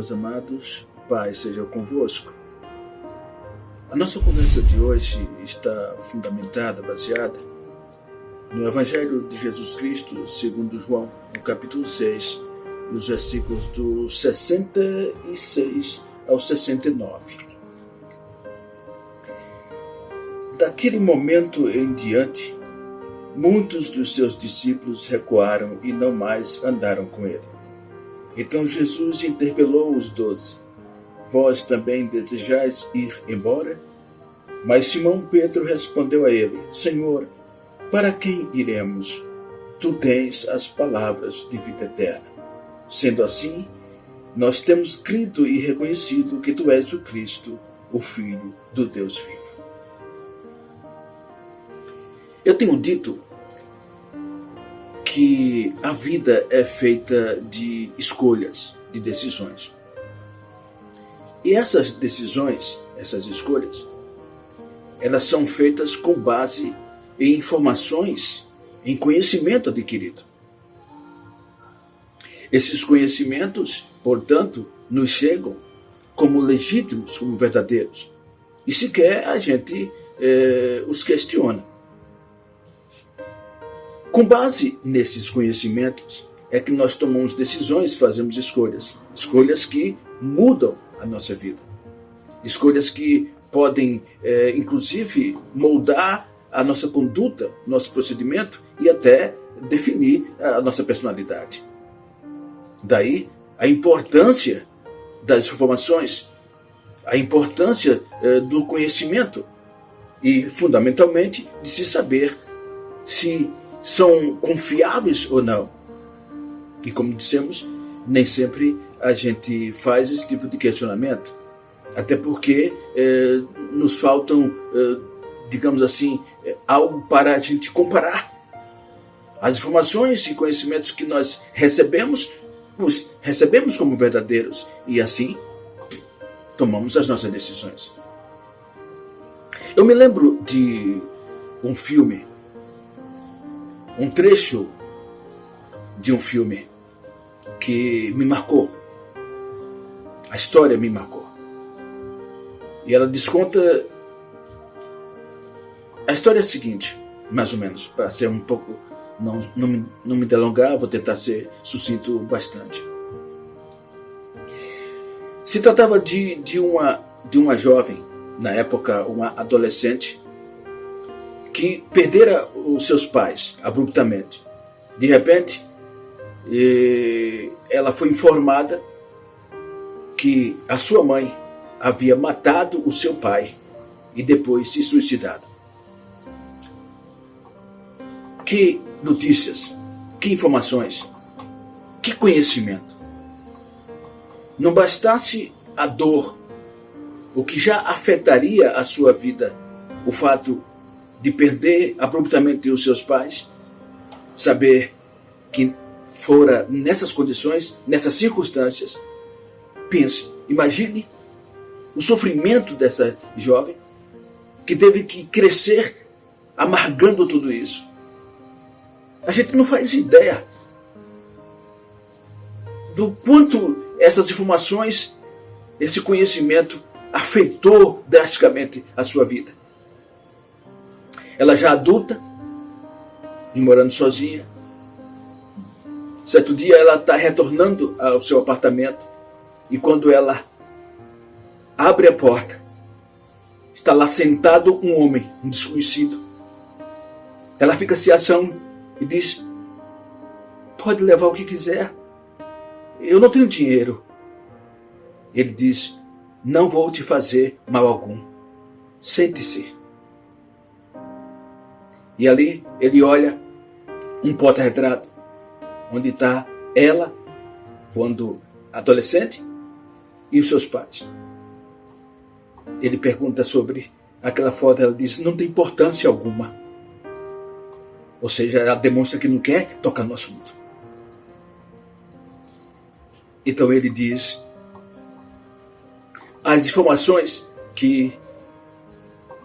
meus amados, paz seja convosco. A nossa conversa de hoje está fundamentada, baseada no Evangelho de Jesus Cristo, segundo João, no capítulo 6, os versículos do 66 ao 69. Daquele momento em diante, muitos dos seus discípulos recuaram e não mais andaram com ele. Então Jesus interpelou os 12. Vós também desejais ir embora? Mas Simão Pedro respondeu a ele: Senhor, para quem iremos? Tu tens as palavras de vida eterna. Sendo assim, nós temos crido e reconhecido que tu és o Cristo, o Filho do Deus vivo. Eu tenho dito que a vida é feita de escolhas, de decisões. E essas decisões, essas escolhas, elas são feitas com base em informações, em conhecimento adquirido. Esses conhecimentos, portanto, nos chegam como legítimos, como verdadeiros. E sequer a gente os questiona. Com base nesses conhecimentos é que nós tomamos decisões, fazemos escolhas. Escolhas que mudam a nossa vida. Escolhas que podem, inclusive, moldar a nossa conduta, nosso procedimento e até definir a nossa personalidade. Daí a importância das informações, a importância do conhecimento e, fundamentalmente, de se saber se são confiáveis ou não. E como dissemos, nem sempre a gente faz esse tipo de questionamento, até porque nos faltam, digamos assim, algo para a gente comparar. As informações e conhecimentos que nós recebemos, os recebemos como verdadeiros e assim tomamos as nossas decisões. Eu me lembro de um filme, um trecho de um filme que me marcou. A história me marcou. E ela desconta... A história é a seguinte, mais ou menos, para ser um pouco... Não me delongar, vou tentar ser sucinto bastante. Se tratava de uma jovem, na época uma adolescente, que perdera os seus pais abruptamente. De repente, ela foi informada que a sua mãe havia matado o seu pai e depois se suicidado. Que notícias, que informações, que conhecimento. Não bastasse a dor, o que já afetaria a sua vida, o fato de perder abruptamente os seus pais, saber que fora nessas condições, nessas circunstâncias. Pense, imagine o sofrimento dessa jovem que teve que crescer amargando tudo isso. A gente não faz ideia do quanto essas informações, esse conhecimento afetou drasticamente a sua vida. Ela já adulta e morando sozinha. Certo dia ela está retornando ao seu apartamento e quando ela abre a porta, está lá sentado um homem, um desconhecido. Ela fica se achando e diz: pode levar o que quiser, eu não tenho dinheiro. Ele diz: não vou te fazer mal algum, sente-se. E ali ele olha um porta-retrato onde está ela, quando adolescente, e os seus pais. Ele pergunta sobre aquela foto, ela diz: não tem importância alguma. Ou seja, ela demonstra que não quer tocar no assunto. Então ele diz: as informações que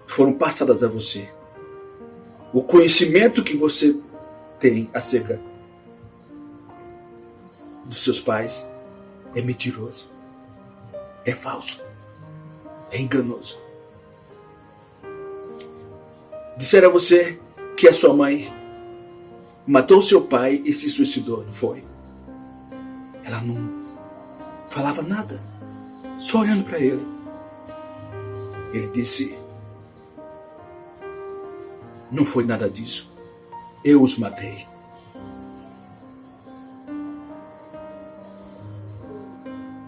foram passadas a você, o conhecimento que você tem acerca dos seus pais é mentiroso. é falso, é enganoso. Disseram a você que a sua mãe matou seu pai e se suicidou, não foi? Ela não falava nada, só olhando para ele. Ele disse: não foi nada disso, eu os matei.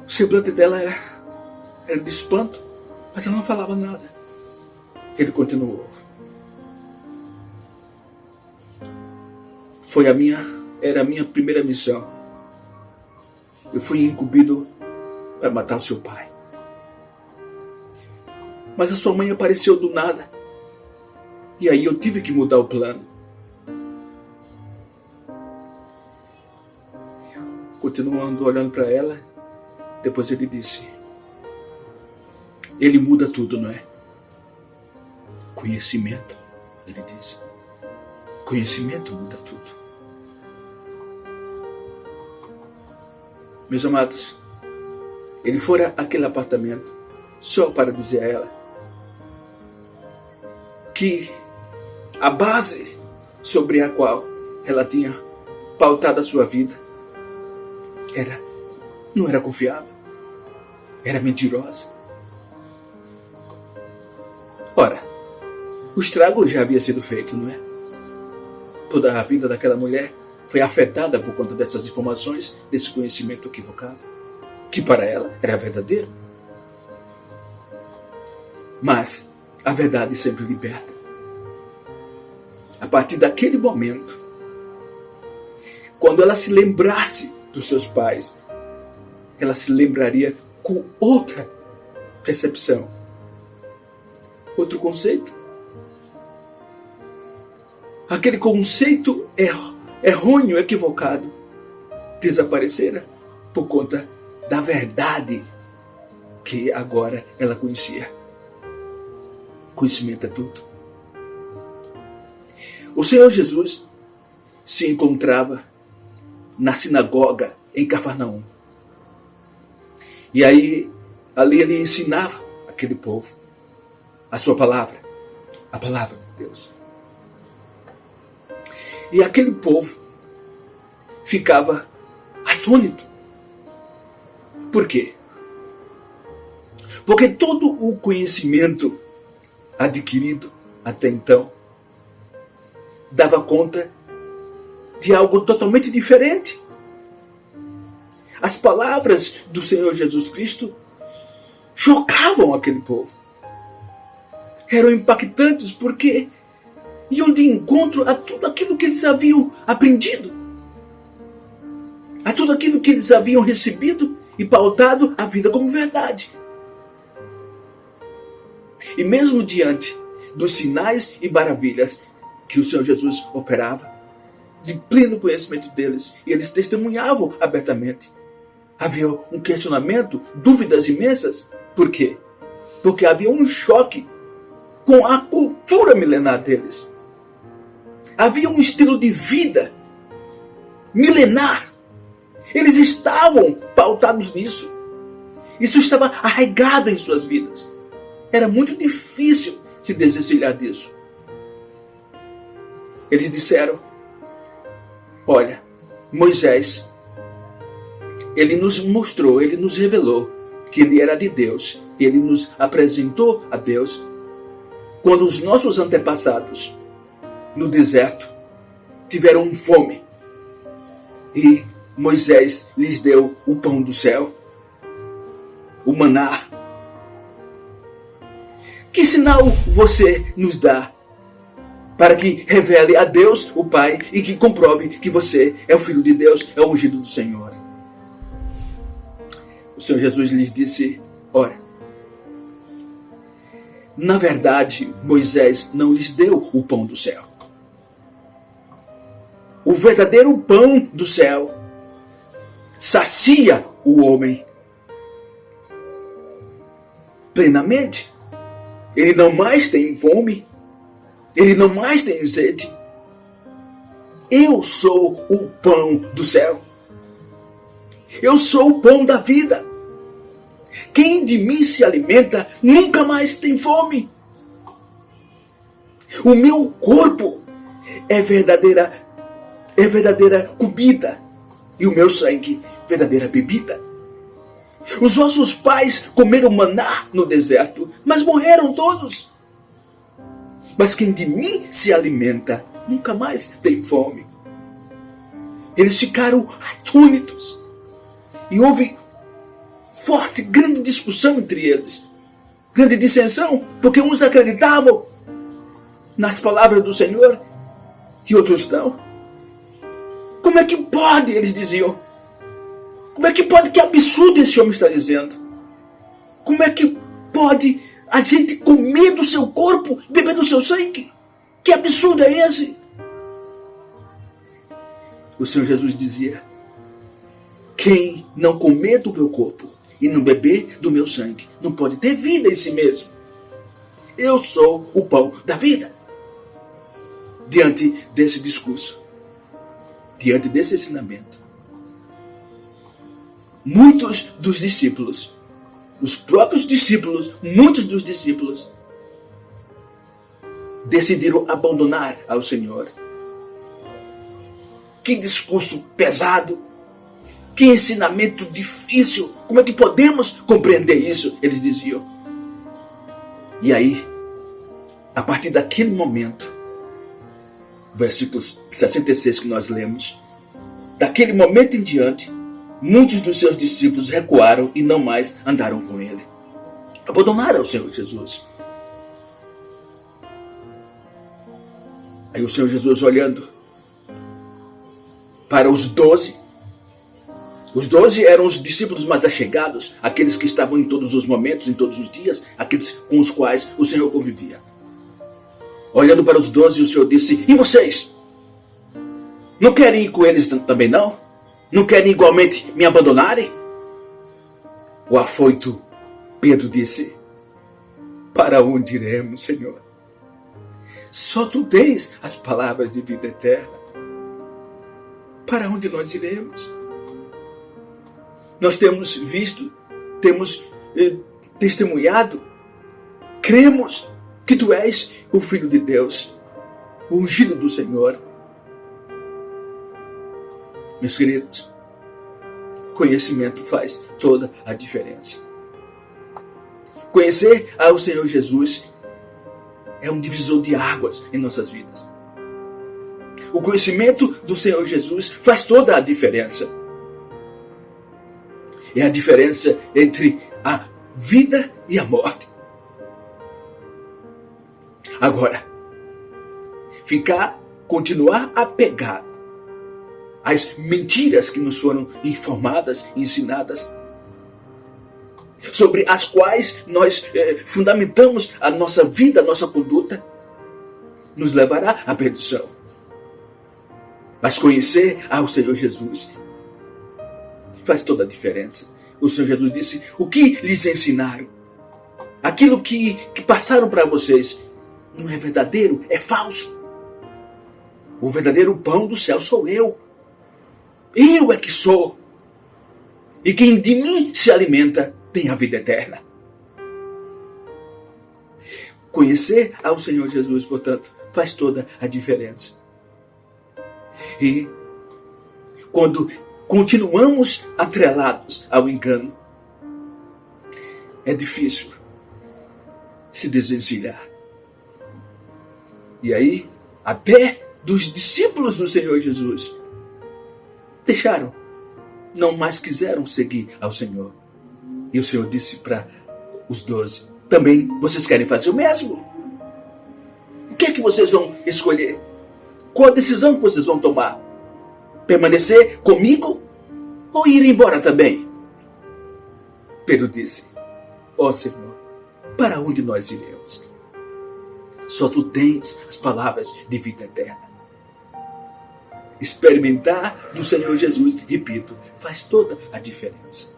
O semblante dela era de espanto, mas ela não falava nada. Ele continuou: era a minha primeira missão. Eu fui incumbido para matar o seu pai. Mas a sua mãe apareceu do nada. E aí eu tive que mudar o plano. Continuando olhando para ela, depois ele disse: ele muda tudo, não é? Conhecimento, ele disse. Conhecimento muda tudo. Meus amados, ele fora àquele apartamento só para dizer a ela que a base sobre a qual ela tinha pautado a sua vida não era confiável, era mentirosa. Ora, o estrago já havia sido feito, não é? Toda a vida daquela mulher foi afetada por conta dessas informações, desse conhecimento equivocado, que para ela era verdadeiro. Mas a verdade sempre liberta. A partir daquele momento, quando ela se lembrasse dos seus pais, ela se lembraria com outra percepção, outro conceito. Aquele conceito errôneo, equivocado, desaparecera por conta da verdade que agora ela conhecia. Conhecimento é tudo. O Senhor Jesus se encontrava na sinagoga em Cafarnaum. E aí, ali ele ensinava aquele povo a sua palavra, a palavra de Deus. E aquele povo ficava atônito. Por quê? Porque todo o conhecimento adquirido até então dava conta de algo totalmente diferente. As palavras do Senhor Jesus Cristo chocavam aquele povo. Eram impactantes porque iam de encontro a tudo aquilo que eles haviam aprendido, a tudo aquilo que eles haviam recebido e pautado a vida como verdade. E mesmo diante dos sinais e maravilhas que o Senhor Jesus operava, de pleno conhecimento deles, e eles testemunhavam abertamente, havia um questionamento, dúvidas imensas. Por quê? Porque havia um choque com a cultura milenar deles. Havia um estilo de vida milenar. Eles estavam pautados nisso. Isso estava arraigado em suas vidas. Era muito difícil se desvencilhar disso. Eles disseram: olha, Moisés, ele nos mostrou, ele nos revelou que ele era de Deus. Ele nos apresentou a Deus quando os nossos antepassados no deserto tiveram fome e Moisés lhes deu o pão do céu, o maná. Que sinal você nos dá para que revele a Deus, o Pai, e que comprove que você é o Filho de Deus, é o ungido do Senhor? O Senhor Jesus lhes disse: ora, na verdade, Moisés não lhes deu o pão do céu. O verdadeiro pão do céu sacia o homem plenamente. Ele não mais tem fome, ele não mais tem sede. Eu sou o pão do céu. Eu sou o pão da vida. Quem de mim se alimenta nunca mais tem fome. O meu corpo é verdadeira comida e o meu sangue verdadeira bebida. Os vossos pais comeram maná no deserto, mas morreram todos. Mas quem de mim se alimenta nunca mais tem fome. Eles ficaram atônitos e houve grande discussão entre eles, grande dissensão, porque uns acreditavam nas palavras do Senhor e outros não. Como é que pode, eles diziam, como é que pode, que absurdo esse homem está dizendo? Como é que pode a gente comer do seu corpo, beber do seu sangue? Que absurdo é esse? O Senhor Jesus dizia: quem não comer do meu corpo e não beber do meu sangue não pode ter vida em si mesmo. Eu sou o pão da vida. Diante desse discurso, diante desse ensinamento, muitos dos discípulos, os próprios discípulos, muitos dos discípulos, decidiram abandonar ao Senhor. Que discurso pesado, que ensinamento difícil, como é que podemos compreender isso? Eles diziam. E aí, a partir daquele momento, versículo 66 que nós lemos, daquele momento em diante, muitos dos seus discípulos recuaram e não mais andaram com ele. Abandonaram o Senhor Jesus. Aí o Senhor Jesus, olhando para os 12 eram os discípulos mais achegados, aqueles que estavam em todos os momentos, em todos os dias, aqueles com os quais o Senhor convivia. Olhando para os 12, o Senhor disse: e vocês? Não querem ir com eles também não? Não querem igualmente me abandonarem? O afoito Pedro disse: para onde iremos, Senhor? Só tu tens as palavras de vida eterna. Para onde nós iremos? Nós temos visto, temos testemunhado, cremos que tu és o Filho de Deus, o ungido do Senhor. Meus queridos, conhecimento faz toda a diferença. Conhecer ao Senhor Jesus é um divisor de águas em nossas vidas. O conhecimento do Senhor Jesus faz toda a diferença. É a diferença entre a vida e a morte. Agora, continuar apegado às mentiras que nos foram informadas, ensinadas, sobre as quais nós fundamentamos a nossa vida, a nossa conduta, nos levará à perdição. Mas conhecer ao Senhor Jesus faz toda a diferença. O Senhor Jesus disse: o que lhes ensinaram, aquilo que passaram para vocês, não é verdadeiro, é falso. O verdadeiro pão do céu sou eu. Eu é que sou. E quem de mim se alimenta tem a vida eterna. Conhecer ao Senhor Jesus, portanto, faz toda a diferença. E quando continuamos atrelados ao engano, é difícil se desvencilhar. E aí, até dos discípulos do Senhor Jesus deixaram, não mais quiseram seguir ao Senhor. E o Senhor disse para os 12: também vocês querem fazer o mesmo? O que é que vocês vão escolher? Qual a decisão que vocês vão tomar? Permanecer comigo ou ir embora também? Pedro disse: ó Senhor, para onde nós iremos? Só tu tens as palavras de vida eterna. Experimentar do Senhor Jesus, repito, faz toda a diferença.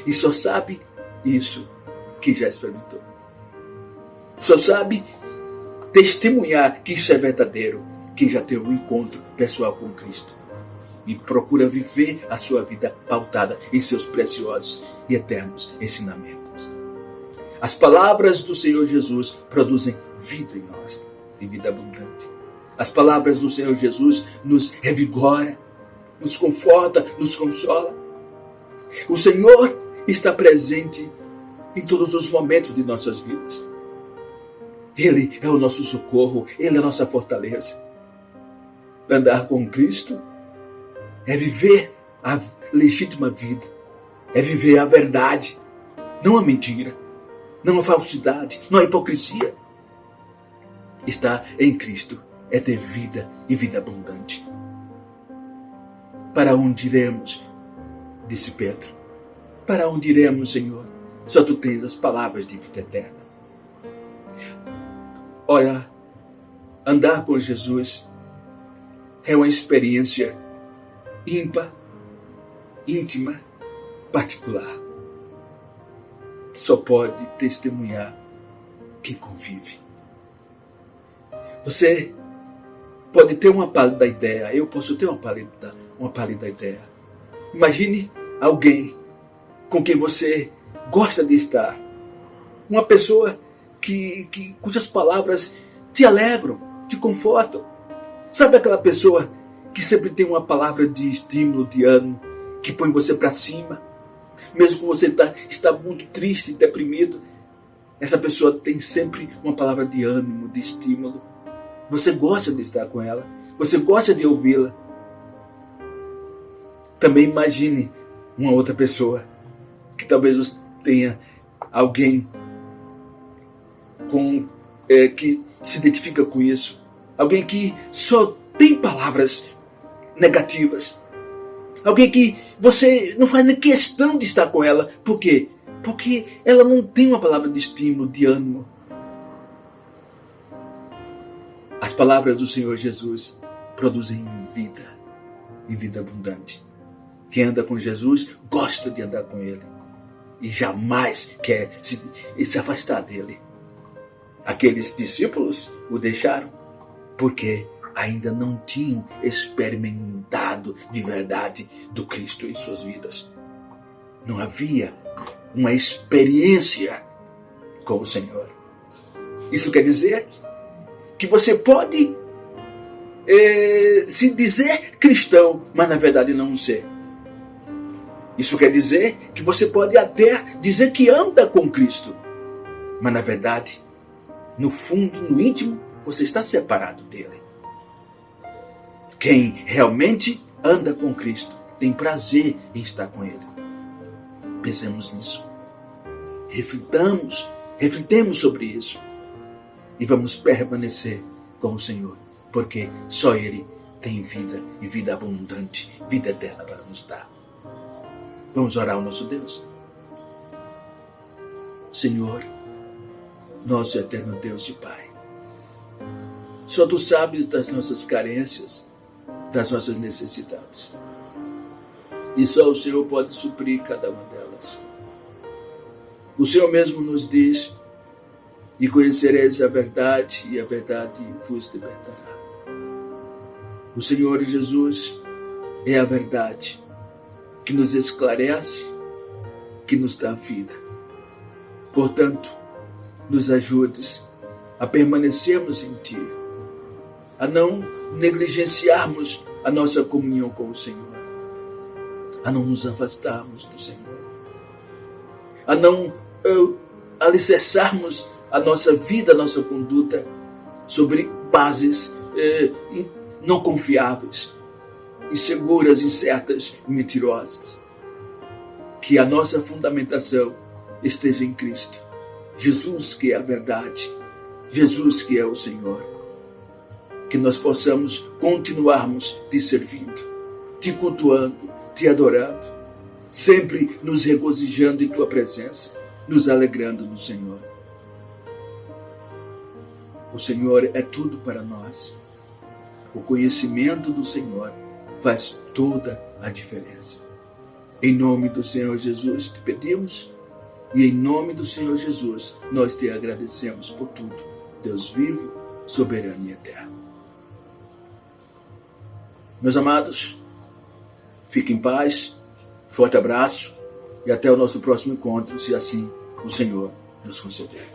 E só sabe isso quem já experimentou. Só sabe testemunhar que isso é verdadeiro quem já teve um encontro pessoal com Cristo. e procura viver a sua vida pautada em seus preciosos e eternos ensinamentos. As palavras do Senhor Jesus produzem vida em nós, e vida abundante. As palavras do Senhor Jesus nos revigora, nos conforta, nos consola. O Senhor está presente em todos os momentos de nossas vidas. Ele é o nosso socorro, Ele é a nossa fortaleza. Andar com Cristo é viver a legítima vida, é viver a verdade, não a mentira, não a falsidade, não a hipocrisia. Estar em Cristo é ter vida e vida abundante. Para onde iremos? Disse Pedro. Para onde iremos, Senhor? Só Tu tens as palavras de vida eterna. Olha, andar com Jesus é uma experiência ímpar, íntima, particular. Só pode testemunhar quem convive. Você pode ter uma pálida ideia, eu posso ter uma pálida ideia. Imagine alguém com quem você gosta de estar. Uma pessoa cujas palavras te alegram, te confortam. Sabe aquela pessoa que sempre tem uma palavra de estímulo, de ânimo, que põe você para cima? Mesmo que você está muito triste, deprimido, essa pessoa tem sempre uma palavra de ânimo, de estímulo. Você gosta de estar com ela, você gosta de ouvi-la. Também imagine uma outra pessoa, que talvez você tenha alguém que se identifica com isso. Alguém que só tem palavras negativas. Alguém que você não faz nem questão de estar com ela. Por quê? Porque ela não tem uma palavra de estímulo, de ânimo. As palavras do Senhor Jesus produzem vida e vida abundante. Quem anda com Jesus gosta de andar com Ele e jamais quer se afastar dele. Aqueles discípulos o deixaram porque ainda não tinham experimentado de verdade do Cristo em suas vidas. Não havia uma experiência com o Senhor. Isso quer dizer que você pode se dizer cristão, mas na verdade não ser. Isso quer dizer que você pode até dizer que anda com Cristo, mas na verdade, no fundo, no íntimo, você está separado dele. Quem realmente anda com Cristo tem prazer em estar com Ele. Pensemos nisso. Reflitamos sobre isso. E vamos permanecer com o Senhor, porque só Ele tem vida e vida abundante, vida eterna para nos dar. Vamos orar ao nosso Deus. Senhor, nosso eterno Deus e Pai, só Tu sabes das nossas carências, das nossas necessidades. E só o Senhor pode suprir cada uma delas. O Senhor mesmo nos diz: e conhecereis a verdade, e a verdade vos libertará. O Senhor Jesus é a verdade que nos esclarece, que nos dá vida. Portanto, nos ajudes a permanecermos em Ti, a não negligenciarmos a nossa comunhão com o Senhor, a não nos afastarmos do Senhor, a não alicerçarmos a nossa vida, a nossa conduta sobre bases não confiáveis, inseguras, incertas e mentirosas. Que a nossa fundamentação esteja em Cristo, Jesus que é a verdade, Jesus que é o Senhor. Que nós possamos continuarmos te servindo, te cultuando, te adorando, sempre nos regozijando em Tua presença, nos alegrando no Senhor. O Senhor é tudo para nós. O conhecimento do Senhor faz toda a diferença. Em nome do Senhor Jesus te pedimos, e em nome do Senhor Jesus nós te agradecemos por tudo, Deus vivo, soberano e eterno. Meus amados, Fique em paz, forte abraço e até o nosso próximo encontro, se assim o Senhor nos conceder.